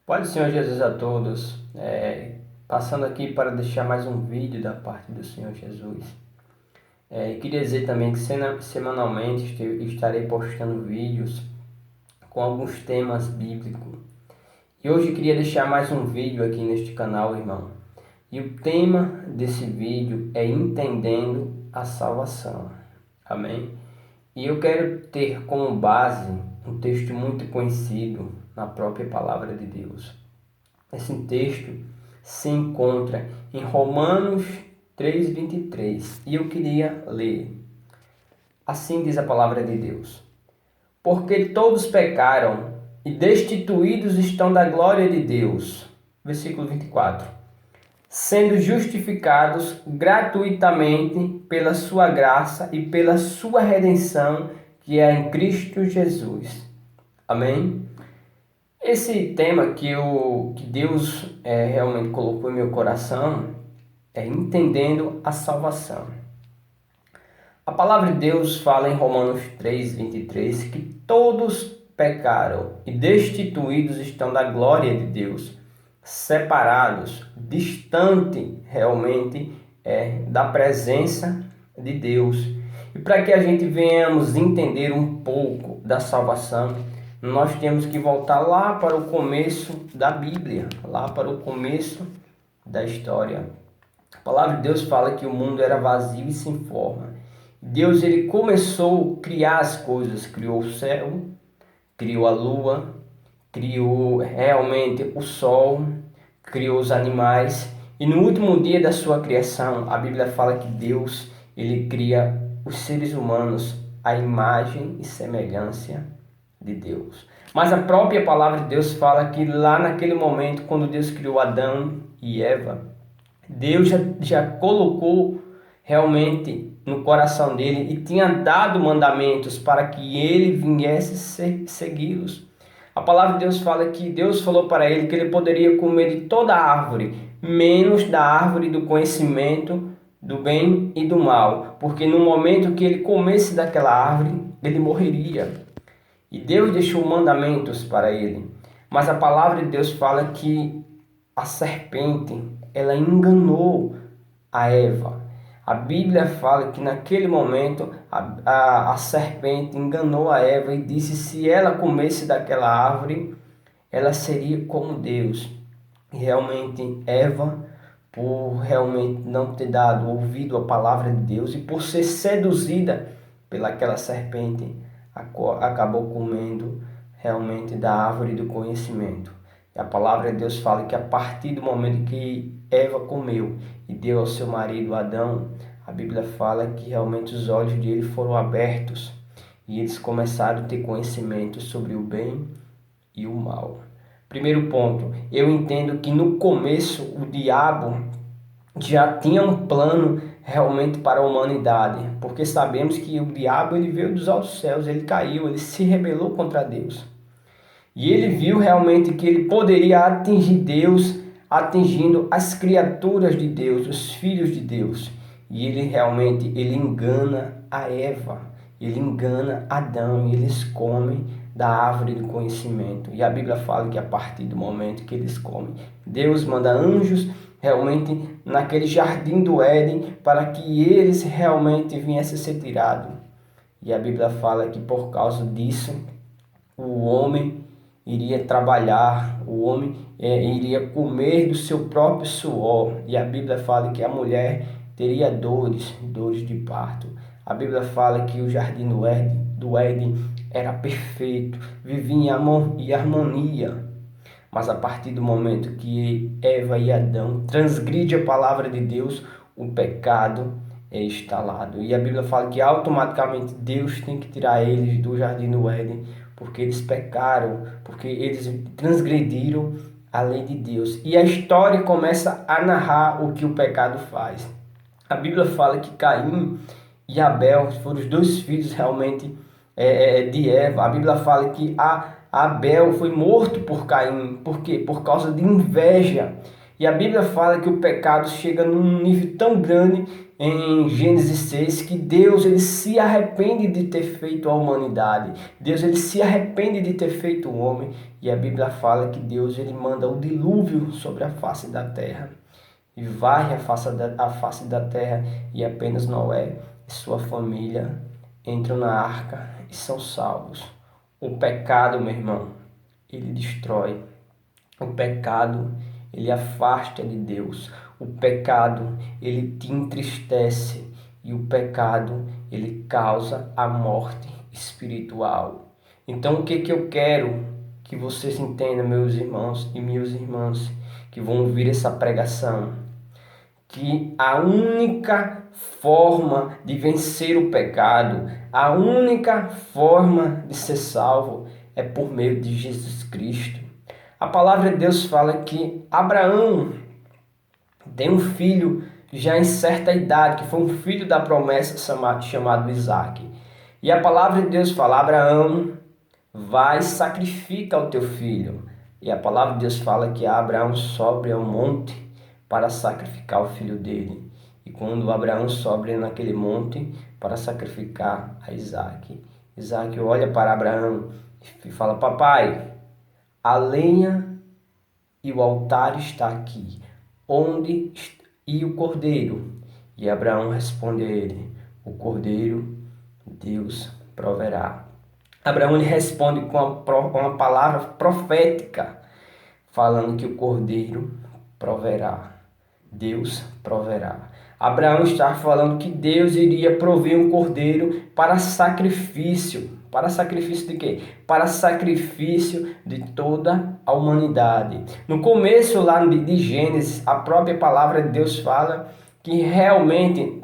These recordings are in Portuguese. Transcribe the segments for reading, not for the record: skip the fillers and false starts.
Pode, Senhor Jesus, a todos. Passando aqui para deixar mais um vídeo da parte do Senhor Jesus. Queria dizer também que semanalmente estarei postando vídeos com alguns temas bíblicos. E hoje queria deixar mais um vídeo aqui neste canal, irmão. E o tema desse vídeo é Entendendo a Salvação. Amém? E eu quero ter como base um texto muito conhecido na própria palavra de Deus. Esse texto se encontra em Romanos 3:23 e eu queria ler. Assim diz a palavra de Deus: Porque todos pecaram e destituídos estão da glória de Deus. Versículo 24. Sendo justificados gratuitamente pela sua graça e pela sua redenção, que é em Cristo Jesus. Amém? Esse tema que Deus realmente colocou em meu coração é entendendo a salvação. A palavra de Deus fala em Romanos 3:23 que todos pecaram e destituídos estão da glória de Deus, separados, distante realmente da presença de Deus. E para que a gente venhamos entender um pouco da salvação, nós temos que voltar lá para o começo da Bíblia, lá para o começo da história. A palavra de Deus fala que o mundo era vazio e sem forma. Deus ele começou a criar as coisas, criou o céu, criou a lua, criou realmente o sol, criou os animais. E no último dia da sua criação, a Bíblia fala que Deus ele cria os seres humanos à imagem e semelhança de Deus. Mas a própria palavra de Deus fala que lá naquele momento, quando Deus criou Adão e Eva, Deus já colocou realmente no coração dele e tinha dado mandamentos para que ele viesse segui-los. A palavra de Deus fala que Deus falou para ele que ele poderia comer de toda árvore, menos da árvore do conhecimento do bem e do mal, porque no momento que ele comesse daquela árvore, ele morreria. E Deus deixou mandamentos para ele. Mas a palavra de Deus fala que a serpente, ela enganou a Eva. A Bíblia fala que naquele momento a serpente enganou a Eva e disse se ela comesse daquela árvore, ela seria como Deus. E realmente Eva, por realmente não ter dado ouvido à palavra de Deus e por ser seduzida pelaquela serpente, acabou comendo realmente da árvore do conhecimento. E a palavra de Deus fala que a partir do momento que Eva comeu e deu ao seu marido Adão, a Bíblia fala que realmente os olhos dele foram abertos e eles começaram a ter conhecimento sobre o bem e o mal. Primeiro ponto, eu entendo que no começo o diabo já tinha um plano realmente para a humanidade, porque sabemos que o diabo ele veio dos altos céus, ele caiu, ele se rebelou contra Deus. E ele viu realmente que ele poderia atingir Deus, atingindo as criaturas de Deus, os filhos de Deus. E ele realmente ele engana a Eva, ele engana Adão e eles comem da árvore do conhecimento. E a Bíblia fala que a partir do momento que eles comem, Deus manda anjos realmente naquele jardim do Éden para que eles realmente viessem a ser tirados. E a Bíblia fala que por causa disso o homem iria trabalhar, o homem iria comer do seu próprio suor. E a Bíblia fala que a mulher teria dores de parto. A Bíblia fala que o jardim do Éden era perfeito, vivia em harmonia. Mas a partir do momento que Eva e Adão transgridem a palavra de Deus, o pecado é instalado. E a Bíblia fala que automaticamente Deus tem que tirar eles do jardim do Éden, porque eles pecaram, porque eles transgrediram a lei de Deus. E a história começa a narrar o que o pecado faz. A Bíblia fala que Caim e Abel foram os dois filhos realmente de Eva. A Bíblia fala que Abel foi morto por Caim. Por quê? Por causa de inveja. E a Bíblia fala que o pecado chega num nível tão grande em Gênesis 6 que Deus ele se arrepende de ter feito a humanidade. Deus ele se arrepende de ter feito o homem. E a Bíblia fala que Deus ele manda o dilúvio sobre a face da terra. E varre a face da terra, e apenas Noé e sua família entram na arca e são salvos. O pecado, meu irmão, ele destrói. O pecado, ele afasta de Deus. O pecado, ele te entristece. E o pecado, ele causa a morte espiritual. Então, o que eu quero que vocês entendam, meus irmãos e minhas irmãs, que vão ouvir essa pregação? Que a única forma de vencer o pecado, a única forma de ser salvo é por meio de Jesus Cristo. A palavra de Deus fala que Abraão tem um filho já em certa idade, que foi um filho da promessa chamado Isaque. E a palavra de Deus fala: Abraão, vai e sacrifica o teu filho. E a palavra de Deus fala que Abraão sobe ao monte para sacrificar o filho dele. E quando Abraão sobe naquele monte para sacrificar a Isaque, Isaque olha para Abraão e fala: papai, a lenha e o altar está aqui, onde e o cordeiro? E Abraão responde a ele: o cordeiro Deus proverá. Abraão ele responde com uma palavra profética, falando que o cordeiro proverá. Deus proverá. Abraão está falando que Deus iria prover um cordeiro para sacrifício. Para sacrifício de quê? Para sacrifício de toda a humanidade. No começo lá de Gênesis, a própria palavra de Deus fala que realmente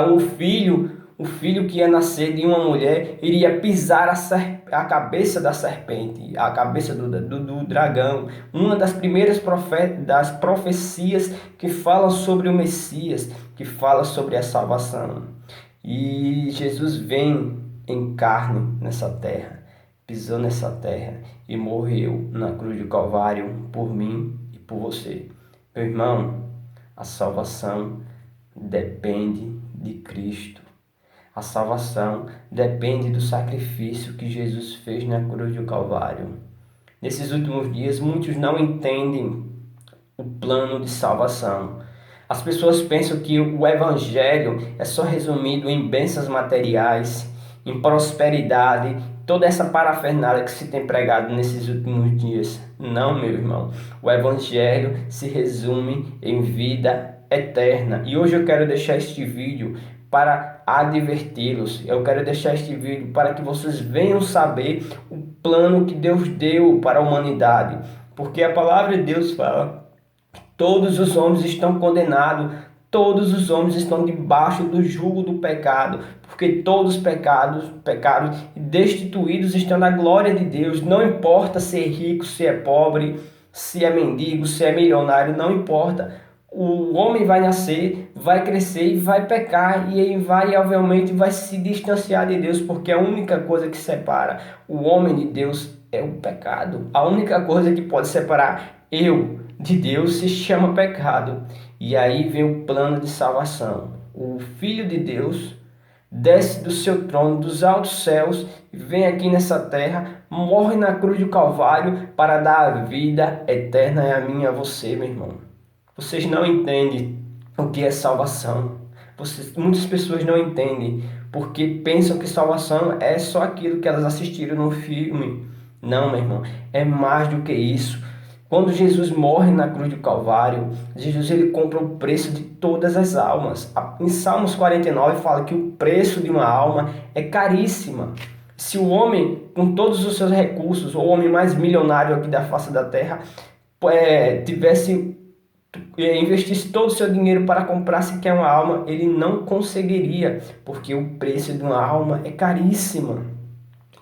o filho que ia nascer de uma mulher iria pisar a cabeça da serpente, a cabeça do dragão. Uma das primeiras das profecias que falam sobre o Messias, que fala sobre a salvação. E Jesus vem em carne nessa terra, pisou nessa terra e morreu na cruz do Calvário por mim e por você. Meu irmão, a salvação depende de Cristo. A salvação depende do sacrifício que Jesus fez na cruz do Calvário. Nesses últimos dias, muitos não entendem o plano de salvação. As pessoas pensam que o Evangelho é só resumido em bênçãos materiais, em prosperidade, toda essa parafernália que se tem pregado nesses últimos dias. Não, meu irmão. O Evangelho se resume em vida eterna. E hoje eu quero deixar este vídeo para adverti-los. Eu quero deixar este vídeo para que vocês venham saber o plano que Deus deu para a humanidade. Porque a palavra de Deus fala: todos os homens estão condenados, todos os homens estão debaixo do jugo do pecado, porque todos pecados e destituídos estão da glória de Deus. Não importa se é rico, se é pobre, se é mendigo, se é milionário, não importa. O homem vai nascer, vai crescer e vai pecar, e ele invariavelmente vai se distanciar de Deus, porque a única coisa que separa o homem de Deus é o pecado. A única coisa que pode separar eu de Deus se chama pecado. E aí vem o plano de salvação. O Filho de Deus desce do seu trono, dos altos céus, vem aqui nessa terra, morre na cruz do Calvário para dar a vida eterna a mim e a você, meu irmão. Vocês não entendem o que é salvação. Muitas pessoas não entendem porque pensam que salvação é só aquilo que elas assistiram no filme. Não, meu irmão, é mais do que isso. Quando Jesus morre na cruz do Calvário, Jesus ele compra o preço de todas as almas. Em Salmos 49 fala que o preço de uma alma é caríssima. Se o homem, com todos os seus recursos, o homem mais milionário aqui da face da terra, investisse todo o seu dinheiro para comprar sequer uma alma, ele não conseguiria, porque o preço de uma alma é caríssima.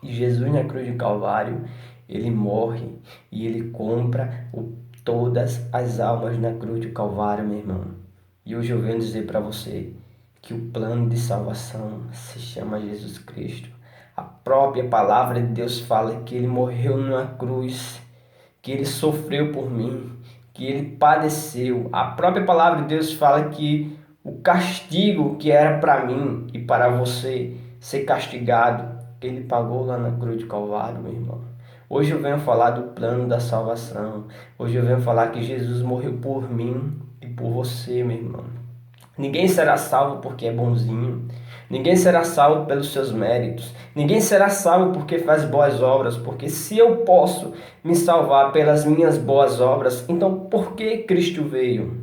E Jesus na cruz do Calvário, ele morre e ele compra todas as almas na cruz do Calvário, meu irmão. E hoje eu venho dizer para você que o plano de salvação se chama Jesus Cristo. A própria palavra de Deus fala que ele morreu numa cruz, que ele sofreu por mim, que ele padeceu. A própria palavra de Deus fala que o castigo que era para mim e para você ser castigado, ele pagou lá na cruz de Calvário, meu irmão. Hoje eu venho falar do plano da salvação. Hoje eu venho falar que Jesus morreu por mim e por você, meu irmão. Ninguém será salvo porque é bonzinho. Ninguém será salvo pelos seus méritos. Ninguém será salvo porque faz boas obras. Porque se eu posso me salvar pelas minhas boas obras, então por que Cristo veio?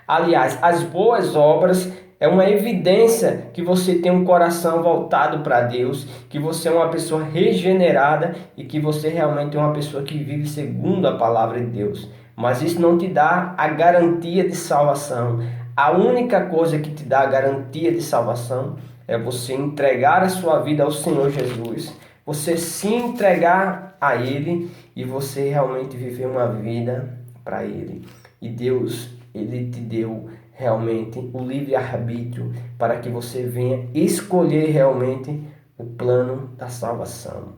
Aliás, as boas obras é uma evidência que você tem um coração voltado para Deus, que você é uma pessoa regenerada e que você realmente é uma pessoa que vive segundo a palavra de Deus. Mas isso não te dá a garantia de salvação. A única coisa que te dá a garantia de salvação é você entregar a sua vida ao Senhor Jesus, você se entregar a Ele e você realmente viver uma vida para Ele. E Deus, Ele te deu realmente o livre-arbítrio para que você venha escolher realmente o plano da salvação.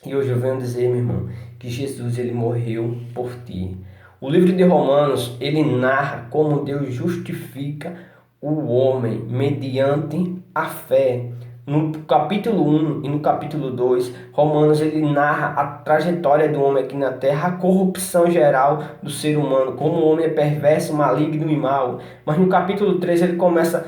E hoje eu venho dizer, meu irmão, que Jesus ele morreu por ti. O livro de Romanos, ele narra como Deus justifica o homem mediante a fé. No capítulo 1 e no capítulo 2, Romanos ele narra a trajetória do homem aqui na terra, a corrupção geral do ser humano, como o homem é perverso, maligno e mau. Mas no capítulo 3 ele começa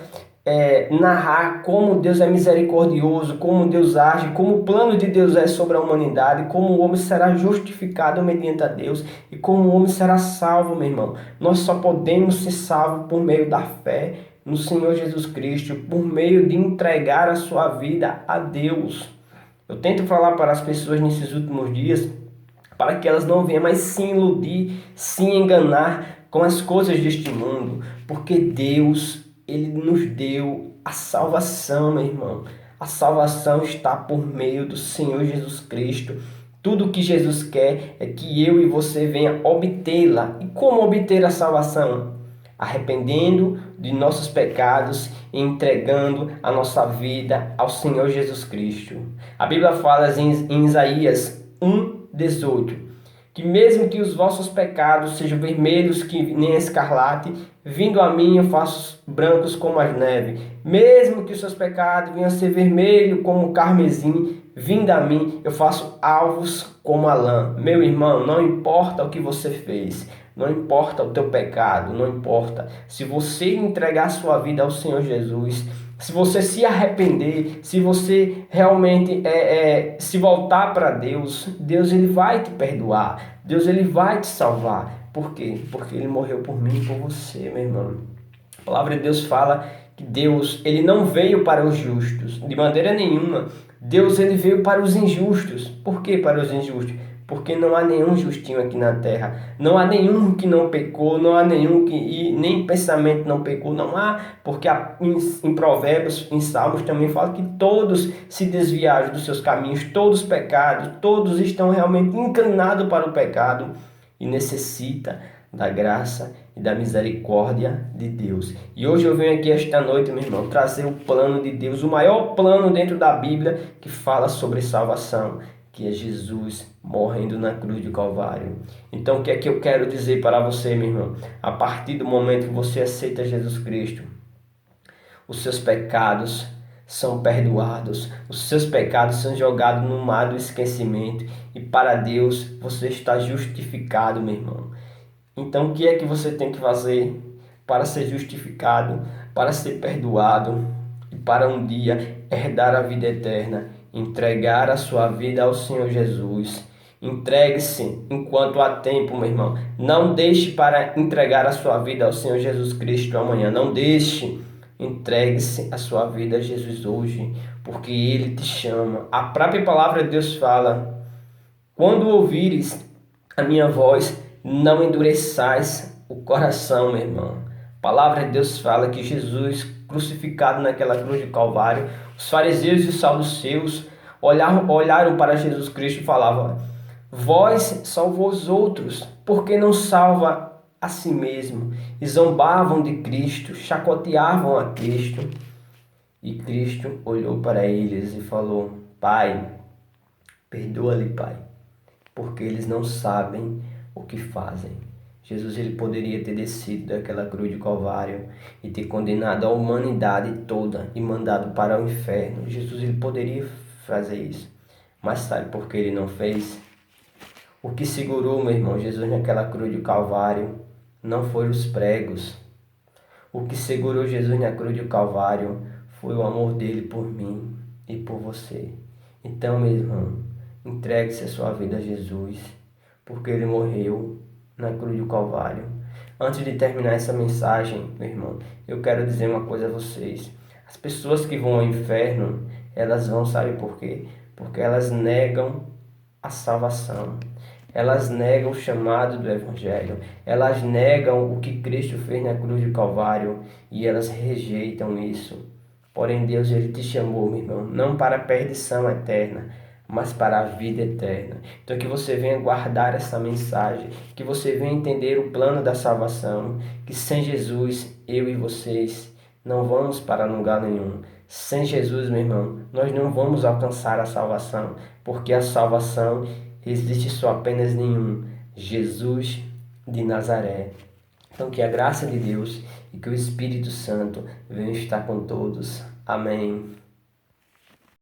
narrar como Deus é misericordioso, como Deus age, como o plano de Deus é sobre a humanidade, como o homem será justificado mediante a Deus e como o homem será salvo, meu irmão. Nós só podemos ser salvos por meio da fé no Senhor Jesus Cristo, por meio de entregar a sua vida a Deus. Eu tento falar para as pessoas nesses últimos dias para que elas não venham mais se iludir, se enganar com as coisas deste mundo, porque Deus, Ele nos deu a salvação, meu irmão. A salvação está por meio do Senhor Jesus Cristo. Tudo o que Jesus quer é que eu e você venha obtê-la. E como obter a salvação? Arrependendo de nossos pecados e entregando a nossa vida ao Senhor Jesus Cristo. A Bíblia fala em Isaías 1:18, que mesmo que os vossos pecados sejam vermelhos que nem escarlate, vindo a mim eu faço brancos como a neve. Mesmo que os seus pecados venham a ser vermelhos como o carmesim, vindo a mim eu faço alvos como a lã. Meu irmão, não importa o que você fez, não importa o teu pecado, não importa. Se você entregar a sua vida ao Senhor Jesus, se você se arrepender, se você realmente se voltar para Deus, Deus ele vai te perdoar, Deus ele vai te salvar. Por quê? Porque ele morreu por mim e por você, meu irmão. A palavra de Deus fala que Deus ele não veio para os justos, de maneira nenhuma. Deus ele veio para os injustos. Por que para os injustos? Porque não há nenhum justinho aqui na terra. Não há nenhum que não pecou, não há nenhum que nem pensamento não pecou, não há, porque em Provérbios, em Salmos também fala que todos se desviaram dos seus caminhos, todos pecados, todos estão realmente inclinados para o pecado e necessita da graça e da misericórdia de Deus. E hoje eu venho aqui esta noite, meu irmão, trazer o plano de Deus, o maior plano dentro da Bíblia que fala sobre salvação, que é Jesus morrendo na cruz de Calvário. Então o que é que eu quero dizer para você, meu irmão? A partir do momento que você aceita Jesus Cristo, os seus pecados são perdoados, os seus pecados são jogados no mar do esquecimento e para Deus você está justificado, meu irmão. Então o que é que você tem que fazer para ser justificado, para ser perdoado e para um dia herdar a vida eterna? Entregar a sua vida ao Senhor Jesus. Entregue-se enquanto há tempo, meu irmão. Não deixe para entregar a sua vida ao Senhor Jesus Cristo amanhã. Não deixe. Entregue-se a sua vida a Jesus hoje, porque Ele te chama. A própria palavra de Deus fala: quando ouvires a minha voz, não endureçais o coração, meu irmão. A palavra de Deus fala que Jesus, crucificado naquela cruz de Calvário, os fariseus e os saduceus olharam para Jesus Cristo e falavam: vós salvou os outros, por que não salva a si mesmo? E zombavam de Cristo, chacoteavam a Cristo. E Cristo olhou para eles e falou: Pai, perdoa-lhe, Pai, porque eles não sabem o que fazem. Jesus ele poderia ter descido daquela cruz de Calvário e ter condenado a humanidade toda e mandado para o inferno. Jesus ele poderia fazer isso, mas sabe por que ele não fez? O que segurou, meu irmão, Jesus naquela cruz de Calvário não foram os pregos. O que segurou Jesus na cruz do Calvário foi o amor dele por mim e por você. Então, meu irmão, entregue-se a sua vida a Jesus, porque ele morreu na cruz do Calvário. Antes de terminar essa mensagem, meu irmão, eu quero dizer uma coisa a vocês. As pessoas que vão ao inferno, elas vão, sabe por quê? Porque elas negam a salvação. Elas negam o chamado do Evangelho, elas negam o que Cristo fez na cruz do Calvário e elas rejeitam isso. Porém, Deus ele te chamou, meu irmão, não para a perdição eterna, mas para a vida eterna. Então, que você venha guardar essa mensagem, que você venha entender o plano da salvação, que sem Jesus, eu e vocês não vamos para lugar nenhum. Sem Jesus, meu irmão, nós não vamos alcançar a salvação, porque a salvação existe só apenas em um, Jesus de Nazaré. Então que a graça de Deus e que o Espírito Santo venham estar com todos. Amém.